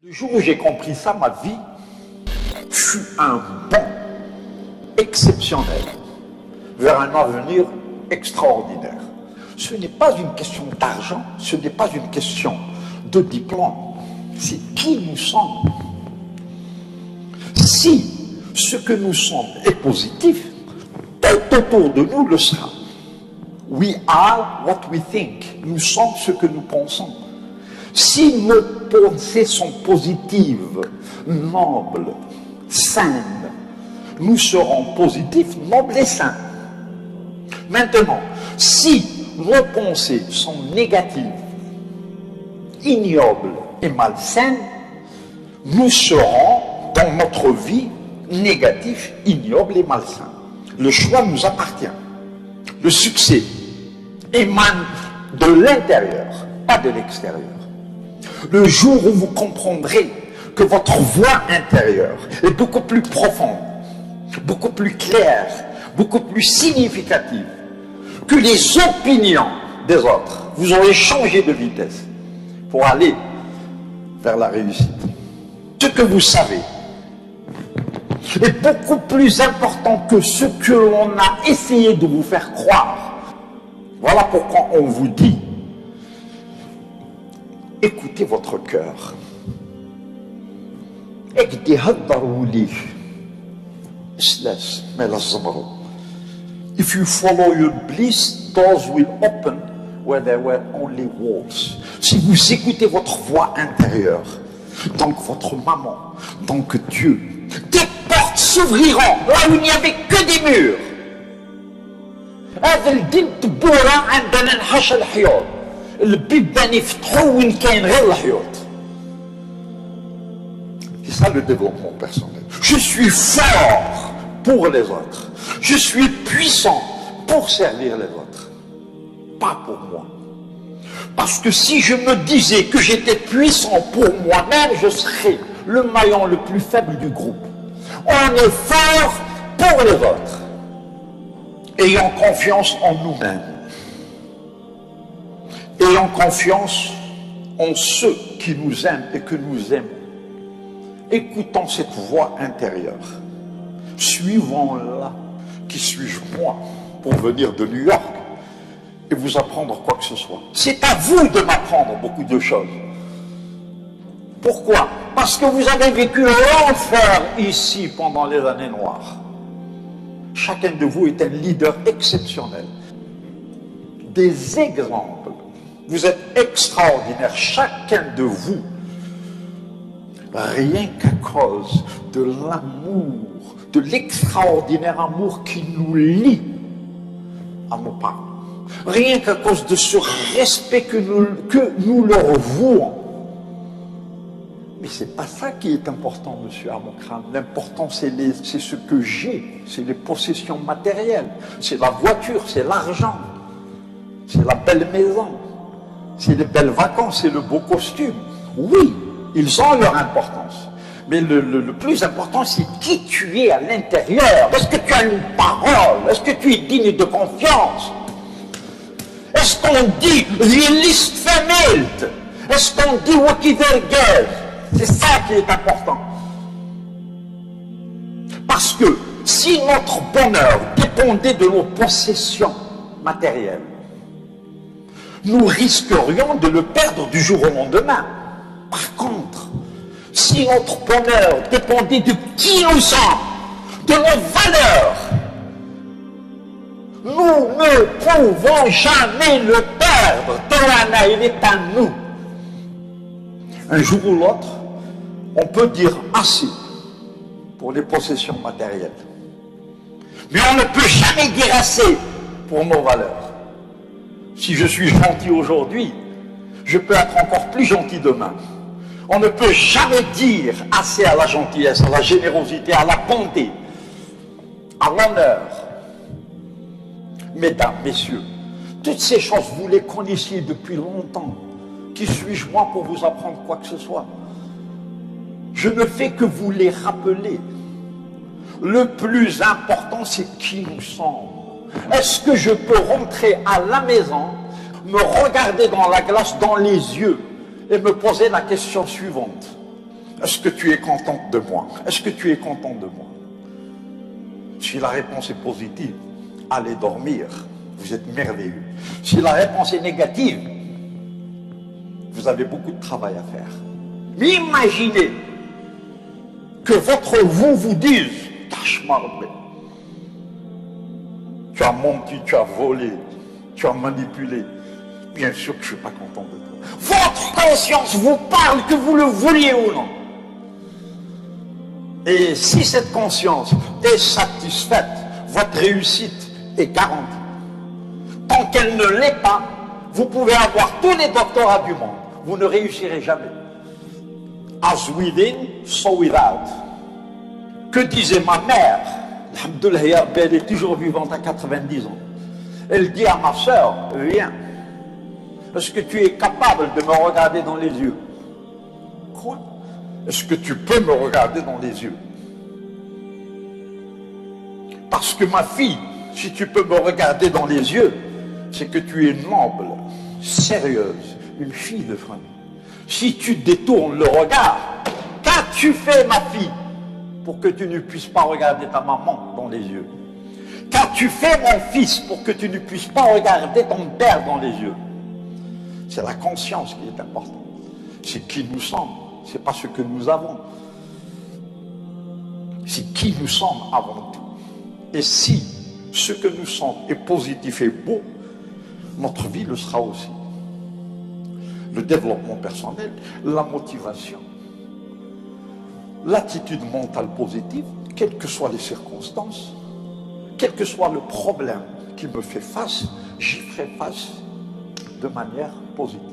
Le jour où j'ai compris ça, ma vie fut un bond exceptionnel vers un avenir extraordinaire. Ce n'est pas une question d'argent, ce n'est pas une question de diplôme, c'est qui nous sommes. Si ce que nous sommes est positif, tout autour de nous le sera. We are what we think. Nous sommes ce que nous pensons. Si nos pensées sont positives, nobles, saines, nous serons positifs, nobles et sains. Maintenant, si nos pensées sont négatives, ignobles et malsaines, nous serons dans notre vie négatifs, ignobles et malsains. Le choix nous appartient. Le succès émane de l'intérieur, pas de l'extérieur. Le jour où vous comprendrez que votre voix intérieure est beaucoup plus profonde, beaucoup plus claire, beaucoup plus significative que les opinions des autres, vous aurez changé de vitesse pour aller vers la réussite. Ce que vous savez est beaucoup plus important que ce que l'on a essayé de vous faire croire. Voilà pourquoi on vous dit: écoutez votre cœur. If you follow your bliss, doors will open where there were only walls. Si vous écoutez votre voix intérieure, donc votre maman, donc Dieu, des portes s'ouvriront là où il n'y avait que des murs. هذا الدين تبورا عندنا نحش الحيوط البيبان يفتحوا وين كاين غير الحيوط. C'est ça le développement personnel. Je suis fort pour les autres. Je suis puissant pour servir les autres. Pas pour moi. Parce que si je me disais que j'étais puissant pour moi-même, je serais le maillon le plus faible du groupe. On est fort pour les autres. Ayons confiance en nous-mêmes. Ayons confiance en ceux qui nous aiment et que nous aimons. Écoutons cette voix intérieure. Suivons-la. Qui suis-je moi pour venir de New York et vous apprendre quoi que ce soit? C'est à vous de m'apprendre beaucoup de choses. Pourquoi? Parce que vous avez vécu l'enfer ici pendant les années noires. Chacun de vous est un leader exceptionnel. Des exemples. Vous êtes extraordinaire, chacun de vous. Rien qu'à cause de l'amour, de l'extraordinaire amour qui nous lie à nos parents. Rien qu'à cause de ce respect que nous leur vouons. Mais c'est pas ça qui est important, monsieur Amokram. L'important, c'est ce que j'ai, c'est les possessions matérielles, c'est la voiture, c'est l'argent, c'est la belle maison, c'est les belles vacances, c'est le beau costume. Oui, ils ont leur importance. Mais le plus important, c'est qui tu es à l'intérieur. Est-ce que tu as une parole? Est-ce que tu es digne de confiance? Est-ce qu'on dit « List vermählt » Est-ce qu'on dit « Wakivergez » C'est ça qui est important. Parce que si notre bonheur dépendait de nos possessions matérielles, nous risquerions de le perdre du jour au lendemain. Par contre, si notre bonheur dépendait de qui nous sommes, de nos valeurs, nous ne pouvons jamais le perdre. Torana, il est à nous. Un jour ou l'autre, on peut dire assez pour les possessions matérielles. Mais on ne peut jamais dire assez pour nos valeurs. Si je suis gentil aujourd'hui, je peux être encore plus gentil demain. On ne peut jamais dire assez à la gentillesse, à la générosité, à la bonté, à l'honneur. Mesdames, messieurs, toutes ces choses, vous les connaissiez depuis longtemps. Qui suis-je moi pour vous apprendre quoi que ce soit? Je ne fais que vous les rappeler. Le plus important, c'est qui nous sommes. Est-ce que je peux rentrer à la maison, me regarder dans la glace, dans les yeux, et me poser la question suivante: Est-ce que tu es contente de moi? Est-ce que tu es content de moi? Si la réponse est positive, allez dormir. Vous êtes merveilleux. Si la réponse est négative, vous avez beaucoup de travail à faire. Mais imaginez que votre vous dise, tu as menti, tu as volé, tu as manipulé. Bien sûr que je ne suis pas content de toi. Votre conscience vous parle, que vous le vouliez ou non. Et si cette conscience est satisfaite, votre réussite est garantie. Tant qu'elle ne l'est pas, vous pouvez avoir tous les doctorats du monde. Vous ne réussirez jamais. As within, so without. Que disait ma mère? Alhamdoulilah, elle est toujours vivante à 90 ans. Elle dit à ma soeur, viens. Est-ce que tu es capable de me regarder dans les yeux? Quoi? Est-ce que tu peux me regarder dans les yeux? Parce que ma fille, si tu peux me regarder dans les yeux, c'est que tu es noble, sérieuse, une fille de famille. Si tu détournes le regard, qu'as-tu fait, ma fille, pour que tu ne puisses pas regarder ta maman dans les yeux? Qu'as-tu fait, mon fils, pour que tu ne puisses pas regarder ton père dans les yeux? C'est la conscience qui est importante. C'est qui nous sommes, c'est pas ce que nous avons. C'est qui nous sommes avant tout. Et si ce que nous sommes est positif et beau, notre vie le sera aussi. Le développement personnel, la motivation, l'attitude mentale positive, quelles que soient les circonstances, quel que soit le problème qui me fait face, j'y ferai face de manière positive.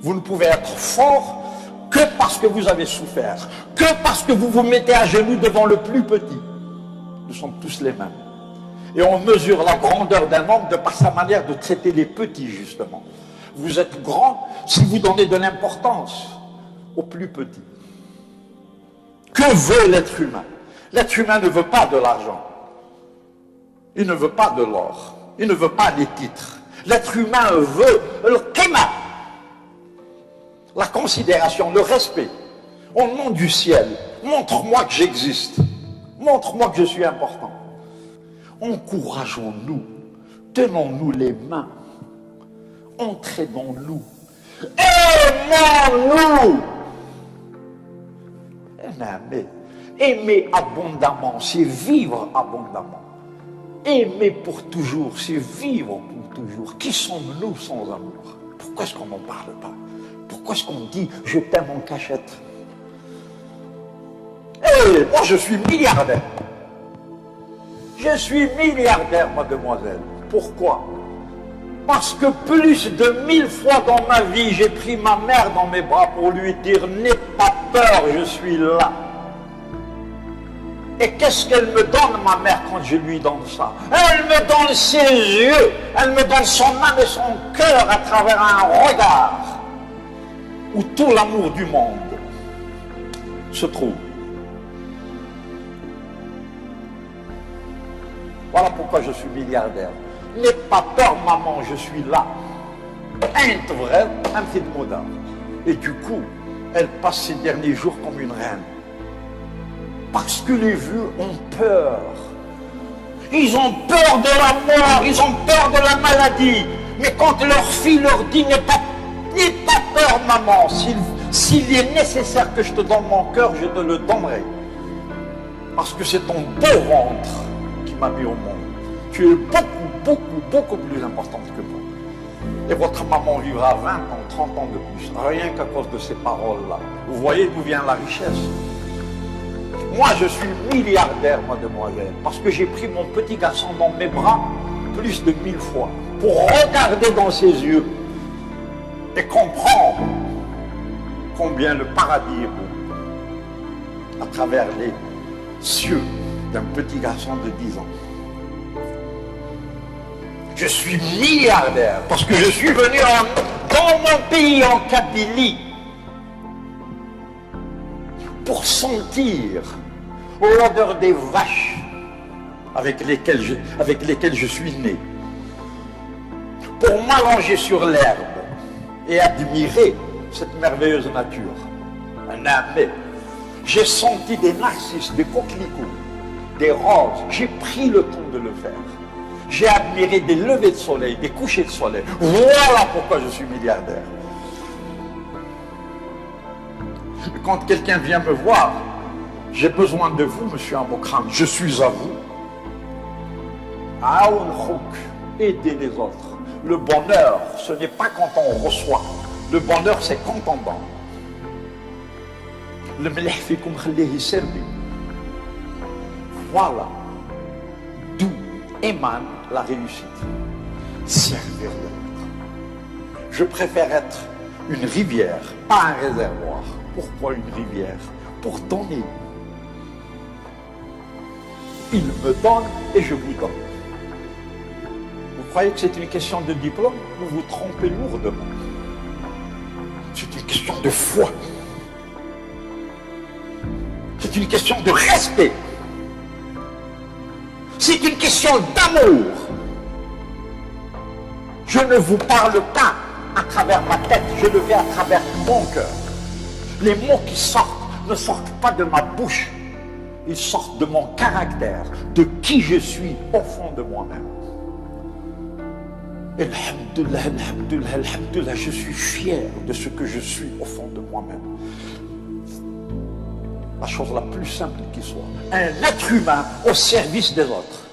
Vous ne pouvez être fort que parce que vous avez souffert, que parce que vous vous mettez à genoux devant le plus petit. Nous sommes tous les mêmes. Et on mesure la grandeur d'un homme de par sa manière de traiter les petits, justement. Vous êtes grand si vous donnez de l'importance aux plus petits. Que veut l'être humain? L'être humain ne veut pas de l'argent. Il ne veut pas de l'or. Il ne veut pas des titres. L'être humain veut le qima, la considération, le respect. Au nom du ciel, montre-moi que j'existe. Montre-moi que je suis important. Encourageons-nous, tenons-nous les mains, entraînons-nous, aimons-nous. Aimer abondamment, c'est vivre abondamment. Aimer pour toujours, c'est vivre pour toujours. Qui sommes-nous sans amour? Pourquoi est-ce qu'on n'en parle pas? Pourquoi est-ce qu'on dit « je t'aime en cachette » ? Moi je suis milliardaire. Je suis milliardaire, mademoiselle. Pourquoi? Parce que plus de 1000 fois dans ma vie, j'ai pris ma mère dans mes bras pour lui dire « n'aie pas peur, je suis là ». Et qu'est-ce qu'elle me donne, ma mère, quand je lui donne ça? Elle me donne ses yeux, elle me donne son âme et son cœur à travers un regard où tout l'amour du monde se trouve. Voilà pourquoi je suis milliardaire. N'aie pas peur, maman, je suis là. Ain't vrai, un petit mot d'âme. Et du coup, elle passe ses derniers jours comme une reine. Parce que les vieux ont peur. Ils ont peur de la mort, ils ont peur de la maladie. Mais quand leur fille leur dit « n'aie pas peur, maman, s'il est nécessaire que je te donne mon cœur, je te le donnerai. Parce que c'est ton beau ventre qui m'a mis au monde. Tu es beaucoup plus importante que moi. Et votre maman vivra 20 ans, 30 ans de plus, rien qu'à cause de ces paroles-là. Vous voyez d'où vient la richesse. Moi, je suis milliardaire, mademoiselle, parce que j'ai pris mon petit garçon dans mes bras plus de 1000 fois pour regarder dans ses yeux et comprendre combien le paradis est beau à travers les cieux d'un petit garçon de 10 ans. Je suis milliardaire parce que je suis venu dans mon pays, en Kabylie, pour sentir l'odeur des vaches avec lesquelles je suis né, pour m'allonger sur l'herbe et admirer cette merveilleuse nature. Un âme. J'ai senti des narcisses, des coquelicots, des roses. J'ai pris le temps de le faire. J'ai admiré des levées de soleil, des couchers de soleil. Voilà pourquoi je suis milliardaire. Quand quelqu'un vient me voir, j'ai besoin de vous, monsieur Amokram, je suis à vous. Aider les autres. Le bonheur, ce n'est pas quand on reçoit. Le bonheur, c'est quand on donne. Le mlih fikum khalih serbi. Voilà d'où émane la réussite. Servir l'autre. Je préfère être une rivière, pas un réservoir. Pourquoi une rivière? Pour donner. Il me donne et je vous donne. Vous croyez que c'est une question de diplôme? Vous vous trompez lourdement. C'est une question de foi. C'est une question de respect. C'est une question d'amour. Je ne vous parle pas à travers ma tête, je le fais à travers mon cœur. Les mots qui sortent ne sortent pas de ma bouche. Ils sortent de mon caractère, de qui je suis au fond de moi-même. Alhamdulillah, alhamdulillah, alhamdulillah, je suis fier de ce que je suis au fond de moi-même. La chose la plus simple qui soit. Un être humain au service des autres.